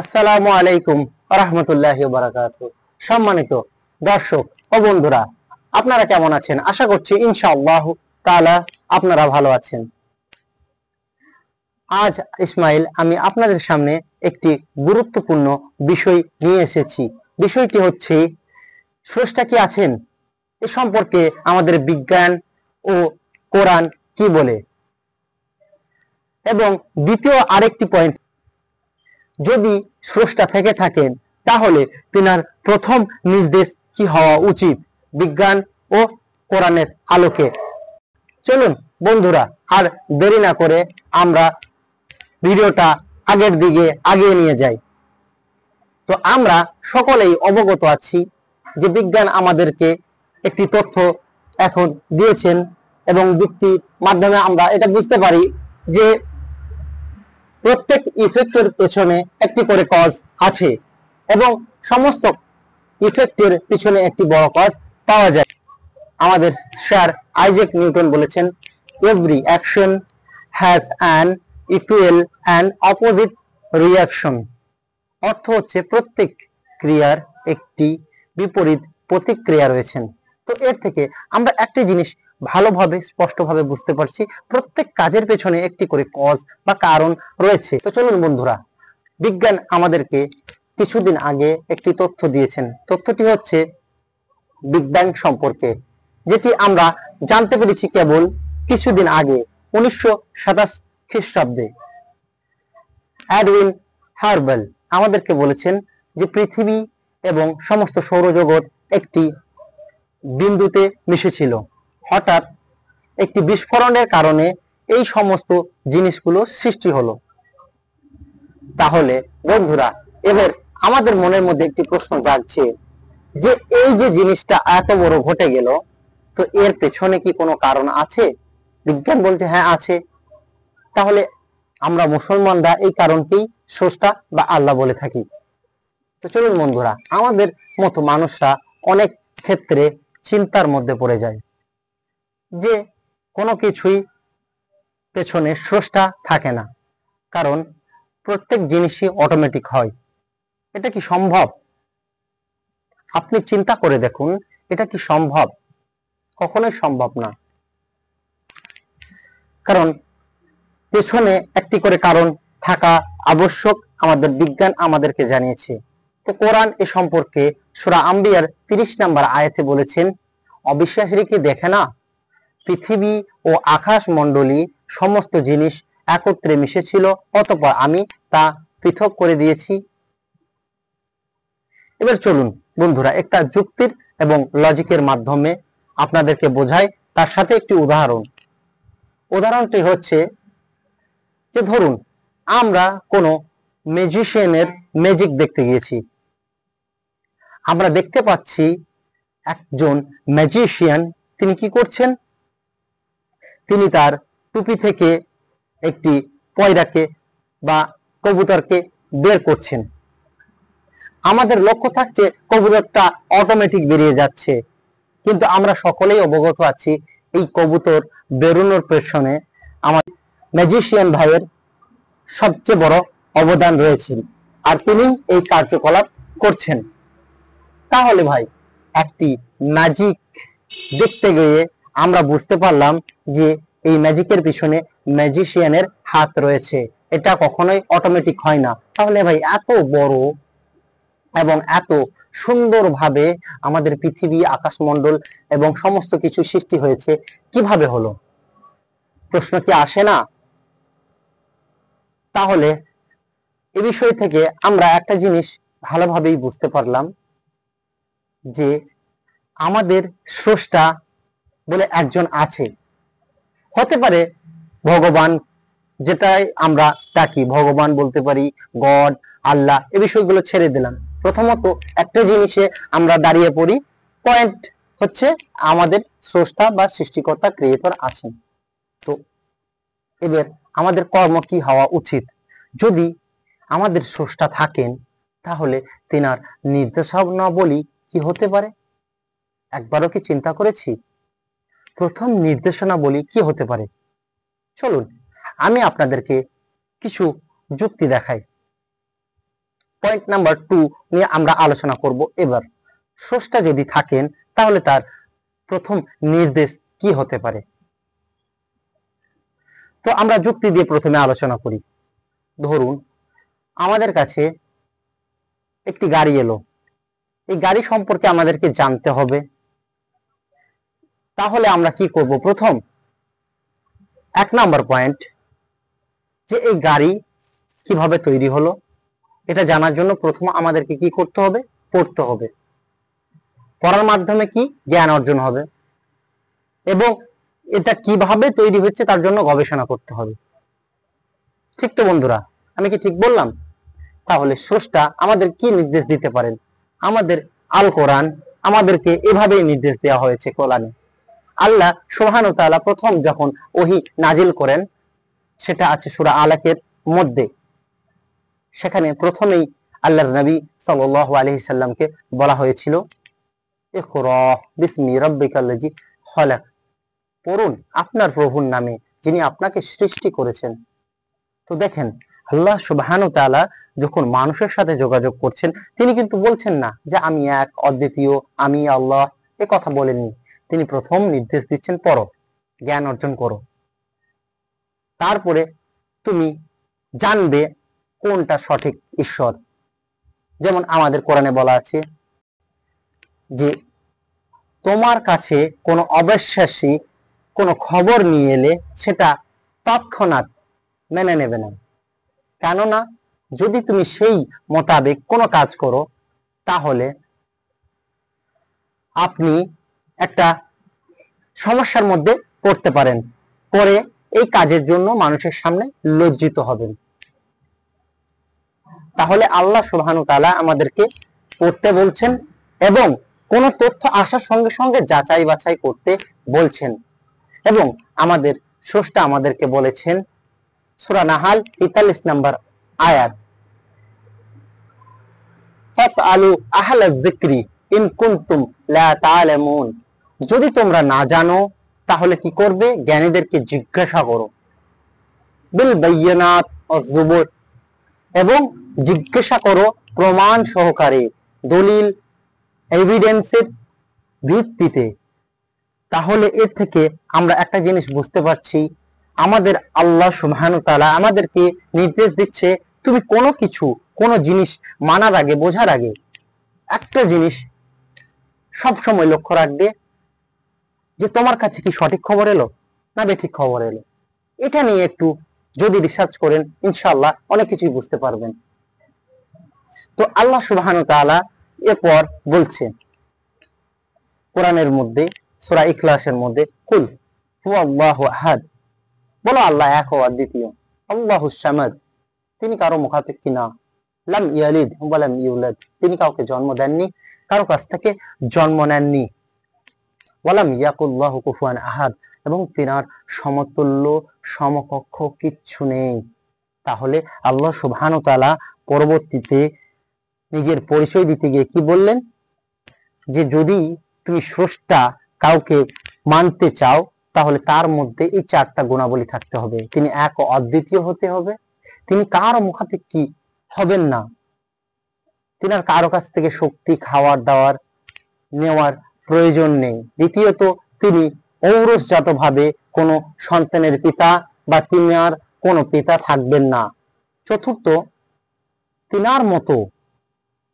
আসসালামু আলাইকুম রাহমাতুল্লাহি ওয়া বারাকাতুহু। সম্মানিত দর্শক ও বন্ধুরা, আপনারা কেমন আছেন? আশা করছি ইনশাআল্লাহ তাআলা আপনারা ভালো আছেন। আজ ইসমাইল আমি আপনাদের সামনে একটি গুরুত্বপূর্ণ বিষয় নিয়ে এসেছি। বিষয়টি হচ্ছে স্রষ্টা কি আছেন? এ সম্পর্কে আমাদের বিজ্ঞান ও কোরআন কি বলে, এবং দ্বিতীয় আরেকটি পয়েন্ট, যদি স্রষ্টা থেকে থাকেন তাহলে তিনার প্রথম নির্দেশ কি হওয়া উচিত বিজ্ঞান ও কোরআনের আলোকে। চলুন বন্ধুরা, আর দেরি না করে আমরা ভিডিওটা আগের দিকে আগিয়ে নিয়ে যাই। তো আমরা সকলেই অবগত আছি যে বিজ্ঞান আমাদেরকে একটি তথ্য এখন দিয়েছেন, এবং যুক্তির মাধ্যমে আমরা এটা বুঝতে পারি যে প্রত্যেক ইফেক্টের পেছনে একটি করে কজ আছে, এবং সমস্ত ইফেক্টের পিছনে একটি বড় কজ পাওয়া যায়। আমাদের স্যার আইজ্যাক নিউটন বলেছেন, every action has an equal and opposite reaction. অর্থ হচ্ছে প্রত্যেক ক্রিয়ার একটি বিপরীত প্রতিক্রিয়া রয়েছেন। তো এর থেকে আমরা একটি জিনিস ভালোভাবে স্পষ্টভাবে বুঝতে পারছি, প্রত্যেক কাজের পেছনে একটি করে কজ বা কারণ রয়েছে। তো চলুন বন্ধুরা, বিজ্ঞান আমাদেরকে কিছুদিন আগে একটি তথ্য দিয়েছেন। তথ্যটি হচ্ছে বিগ ব্যাং সম্পর্কে, যেটি আমরা জানতে পেরেছি কেবল কিছুদিন আগে 1927 খ্রিস্টাব্দে। এডউইন হার্বেল আমাদেরকে বলেছেন যে পৃথিবী এবং সমস্ত সৌরজগৎ একটি বিন্দুতে মিশেছিল। হঠাৎ একটি বিস্ফোরণের কারণে এই সমস্ত জিনিসগুলো সৃষ্টি হলো। তাহলে বন্ধুরা, এবার আমাদের মনের মধ্যে একটি প্রশ্ন জাগছে যে এই যে জিনিসটা এত বড় ঘটে গেল, তো এর পেছনে কি কোনো কারণ আছে? বিজ্ঞান বলছে হ্যাঁ আছে। তাহলে আমরা মুসলমানরা এই কারণকেই স্রষ্টা বা আল্লাহ বলে থাকি। তো চলুন বন্ধুরা, আমাদের মতো মানুষরা অনেক ক্ষেত্রে চিন্তার মধ্যে পড়ে যায় যে কোনো কিছুই পেছনে স্রষ্টা থাকে না, কারণ প্রত্যেক জিনিসই অটোমেটিক হয়। এটা কি সম্ভব? আপনি চিন্তা করে দেখুন, এটা কি সম্ভব? কখনোই সম্ভব না, কারণ পেছনে একটি করে কারণ থাকা আবশ্যক, আমাদের বিজ্ঞান আমাদেরকে জানিয়েছে। তো কোরআন এ সম্পর্কে সূরা আম্বিয়ার 30 নম্বর আয়াতে বলেছেন, অবিশ্বাসীরা কি দেখে না পৃথিবী ও আকাশ মণ্ডলী সমস্ত জিনিস একত্রে মিশেছিল, অতঃপর আমি তা পৃথক করে দিয়েছি। এবার চলুন বন্ধুরা, একটা যুক্তির এবং লজিকের মাধ্যমে আপনাদেরকে বোঝাই, তার সাথে একটি উদাহরণটি হচ্ছে যে ধরুন আমরা কোনো ম্যাজিশিয়ানের ম্যাজিক দেখতে গিয়েছি। আমরা দেখতে পাচ্ছি একজন ম্যাজিশিয়ান, তিনি কি করছেন? তিনি তার টুপি থেকে একটি পয়রাকে বা কবুতরকে বের করছেন। আমাদের লক্ষ্য থাকছে কবুতরটা অটোমেটিক বেরিয়ে যাচ্ছে, কিন্তু আমরা সকলেই অবগত আছি এই কবুতর বেরোনোর পেছনে আমার ম্যাজিশিয়ান ভাইয়ের সবচেয়ে বড় অবদান রয়েছে, আর তিনি এই কার্যকলাপ করছেন। তাহলে ভাই, একটি ম্যাজিক দেখতে গিয়ে আমরা বুঝতে পারলাম যে এই ম্যাজিকের পিছনে ম্যাজিশিয়ানের হাত রয়েছে, এটা কখনোই অটোমেটিক হয় না। তাহলে ভাই, এত বড় এবং এত সুন্দরভাবে আমাদের পৃথিবী, আকাশমণ্ডল এবং সমস্ত কিছু সৃষ্টি হয়েছে, কিভাবে হলো? প্রশ্ন কি আসে না? তাহলে এ বিষয় থেকে আমরা একটা জিনিস ভালোভাবেই বুঝতে পারলাম যে আমাদের স্রষ্টা বলে একজন আছে। হতে পারে ভগবান, যেটাই আমরা ডাকি ভগবান বলতে পারি, গড, আল্লাহ, এই বিষয়গুলো ছেড়ে দিলাম। প্রথমত একটা জিনিসে আমরা দাঁড়িয়ে পড়ি, পয়েন্ট হচ্ছে আমাদের স্রষ্টা বা সৃষ্টিকর্তা, ক্রিয়েটর আছেন। তো এবার আমাদের কর্ম কি হওয়া উচিত? যদি আমাদের স্রষ্টা থাকেন, তাহলে তেনার নির্দেশনাবলী কি হতে পারে? একবারও কি চিন্তা করেছি প্রথম নির্দেশনাবলী কি হতে পারে? চলুন আমি আপনাদেরকে কিছু যুক্তি দেখাই। পয়েন্ট নাম্বার 2 নিয়ে আমরা আলোচনা করব। এবার স্রষ্টা যদি থাকেন তাহলে তার প্রথম নির্দেশ কি হতে পারে। তো আমরা যুক্তি দিয়ে প্রথমে আলোচনা করি। ধরুন আমাদের কাছে একটি গাড়ি এলো, এই গাড়ি সম্পর্কে আমাদেরকে জানতে হবে। তাহলে আমরা কি করব? প্রথম 1 নাম্বার পয়েন্ট, যে এই গাড়ি কিভাবে তৈরি হলো এটা জানার জন্য প্রথম আমাদেরকে কি করতে হবে? পড়তে হবে। পড়ার মাধ্যমে কি জ্ঞান অর্জন হবে, এবং এটা কিভাবে তৈরি হচ্ছে তার জন্য গবেষণা করতে হবে। ঠিক তো বন্ধুরা, আমি কি ঠিক বললাম? তাহলে স্রষ্টা আমাদের কি নির্দেশ দিতে পারেন? আমাদের আল কোরআন আমাদেরকে এভাবেই নির্দেশ দেওয়া হয়েছে কোরআনে। আল্লাহ সুবহানাহু ওয়া তাআলা প্রথম যখন ওহী নাজিল করেন, সেটা আছে সূরা আলাকের মধ্যে। সেখানে প্রথমেই আল্লাহর নবী সাল্লাল্লাহু আলাইহি সাল্লামকে বলা হয়েছিল ইকরা বিসমি রাব্বিকাল্লাযী খলাক, পড়ুন আপনার প্রভুর নামে যিনি আপনাকে সৃষ্টি করেছেন। তো দেখেন আল্লাহ সুবহানাহু ওয়া তাআলা যখন মানুষের সাথে যোগাযোগ করছেন, তিনি কিন্তু বলছেন না যে আমি এক, অদ্বিতীয়, আমি আল্লাহ, এ কথা বলেননি। তিনি প্রথম নির্দেশ দিচ্ছেন পড়ো, জ্ঞান অর্জন করো, তারপরে তুমি জানবে কোনটা সঠিক ঈশ্বর। যেমন আমাদের কোরআনে বলা আছে যে তোমার কাছে কোনো অবিশ্বাসী কোনো খবর নিয়ে এলে সেটা তৎক্ষণাৎ মেনে নেবে না, কেননা যদি তুমি সেই মোতাবেক কোনো কাজ করো তাহলে আপনি একটা সমস্যার মধ্যে পড়তে পারেন, পরে এই কাজের জন্য মানুষের সামনে লজ্জিত হবেন। তাহলে আল্লাহ সুবহানাহু ওয়া তাআলা আমাদেরকে পড়তে বলছেন এবং কোন তথ্য আসার সঙ্গে সঙ্গে যাচাই বাছাই করতে বলছেন। এবং আমাদের স্রষ্টা আমাদেরকে বলেছেন সূরা নাহাল 43 নম্বর আয়াত, ফাসআলু আহলা যিকরি ইন কুনতুম লা তা'লামুন, যদি তোমরা না জানো তাহলে কি করবে? জ্ঞানীদেরকে জিজ্ঞাসা করো। বিল বায়িনাত ওয়াজ জুবুর, এবং জিজ্ঞাসা করো প্রমাণ সহকারে, দলিল এভিডেন্সের ভিত্তিতে। তাহলে এর থেকে আমরা একটা জিনিস বুঝতে পারছি, আমাদের আল্লাহ সুবহানাহু ওয়া তাআলা আমাদেরকে নির্দেশ দিচ্ছে তুমি কোনো কিছু, কোনো জিনিস মানার আগে, বোঝার আগে একটা জিনিস সব সময় লক্ষ্য রাখবে যে তোমার কাছে কি সঠিক খবর এলো না বেঠিক খবর এলো। এটা নিয়ে একটু যদি রিসার্চ করেন ইনশাআল্লাহ অনেক কিছুই বুঝতে পারবেন। তো আল্লাহ সুবহানাহু ওয়া তাআলা এরপর বলছেন কোরআনের মধ্যে সূরা ইখলাসের মধ্যে, কুল হুয়াল্লাহু আহাদ, বলো আল্লাহ এক ও অদ্বিতীয়, আল্লাহুস সামাদ, তিনি কারো মুখাপেক্ষী না, লাম ইয়ালিদ ওয়া লাম ইউলাদ, তিনি কাউকে জন্ম দেননি, কারো কাছ থেকে জন্ম নেননি, ওয়ালাম ইয়াকুল্লাহু কুফুয়ান আহাদ, এবং তিনার সমতুল্য সমকক্ষ কিচ্ছু নেই। তাহলে আল্লাহ সুবহানাহু ওয়া তাআলা পরবর্তীতে নিজের পরিচয় দিতে গিয়ে কি বললেন? যে যদি তুমি স্রষ্টা কাউকে মানতে চাও তাহলে তার মধ্যে এই 4টা গুণাবলী থাকতে হবে। তিনি এক ও অদ্বিতীয় হতে হবে, তিনি কারো মুখাপেক্ষী হবেন না, তিনার কারো কাছ থেকে শক্তি, খাওয়ার দাওয়ার নেওয়ার প্রয়োজন নেই। দ্বিতীয়ত তিনি ঔরসজাত ভাবে কোনো সন্তানের পিতা বা তিনার কোনো পিতা থাকবেন না। চতুর্থ, তিনার মতো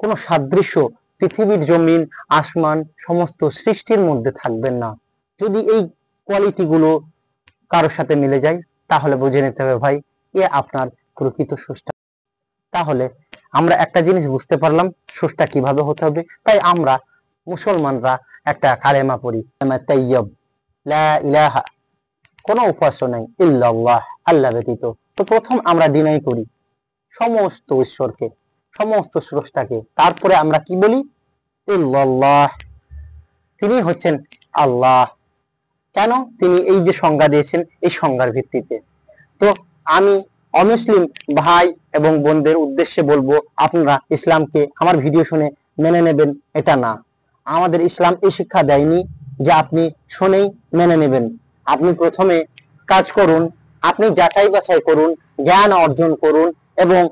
কোনো সাদৃশ্য পৃথিবীর জমিন আসমান সমস্ত সৃষ্টির মধ্যে থাকবেন না। যদি এই কোয়ালিটি গুলো কারোর সাথে মিলে যায় তাহলে বুঝে নিতে হবে ভাই এ আপনার প্রকৃত স্রষ্টা। তাহলে আমরা একটা জিনিস বুঝতে পারলাম স্রষ্টা কিভাবে হতে হবে। তাই আমরা মুসলমানরা একটা কালেমা পড়ি, তাইয়্যিব, লা ইলাহা, কোনো উপাস্য নাই ইল্লাল্লাহ, আল্লাহ ব্যতীত। তো প্রথম আমরা ডিনাই করি সমস্ত ঈশ্বরকে, সমস্ত স্রষ্টাকে। তারপরে আমরা কি বলি? ইল্লাল্লাহ, তিনি হচ্ছেন আল্লাহ। কেন? তিনি এই যে সংজ্ঞা দিয়েছেন এই সংজ্ঞার ভিত্তিতে। তো আমি অমুসলিম ভাই এবং বোনদের উদ্দেশ্যে বলবো আপনারা ইসলামকে আমার ভিডিও শুনে মেনে নেবেন এটা না। আমাদের ইসলাম এই শিক্ষা দেয়নি যে আপনি শুনেই মেনে নেবেন। আপনি প্রথমে কাজ করুন, আপনি যাচাই বাছাই করুন, জ্ঞান অর্জন করুন এবং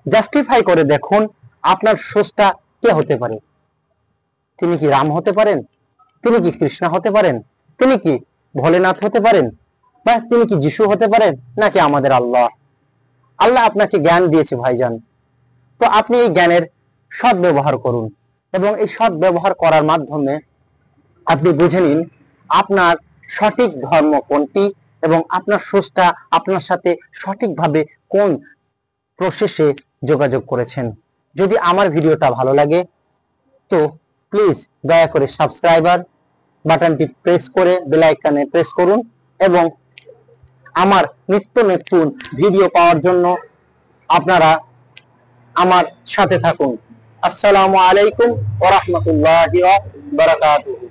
জাস্টিফাই করে দেখুন আপনার স্রষ্টা কে হতে পারে? তিনি কি রাম হতে পারেন? তিনি কি কৃষ্ণ হতে পারেন? তিনি কি ভোলেনাথ হতে পারেন? বা তিনি কি যিশু হতে পারেন? নাকি আমাদের আল্লাহ? আল্লাহ আপনাকে জ্ঞান দিয়েছে ভাইজান, তো আপনি এই জ্ঞানের সৎ ব্যবহার করুন, এবং এই সৎ ব্যবহার করার মাধ্যমে আপনি বুঝে নিন আপনার সঠিক ধর্ম কোনটি, এবং আপনার স্রষ্টা আপনার সাথে সঠিকভাবে কোন প্রসেসে যোগাযোগ করেছেন। যদি আমার ভিডিওটা ভালো লাগে তো প্লিজ দয়া করে সাবস্ক্রাইবার বাটনটি প্রেস করে বেল আইকনে প্রেস করুন, এবং আমার নিত্য নতুন ভিডিও পাওয়ার জন্য আপনারা আমার সাথে থাকুন। আসসালামু আলাইকুম ওয়া রাহমাতুল্লাহি ওয়া বারাকাতুহু।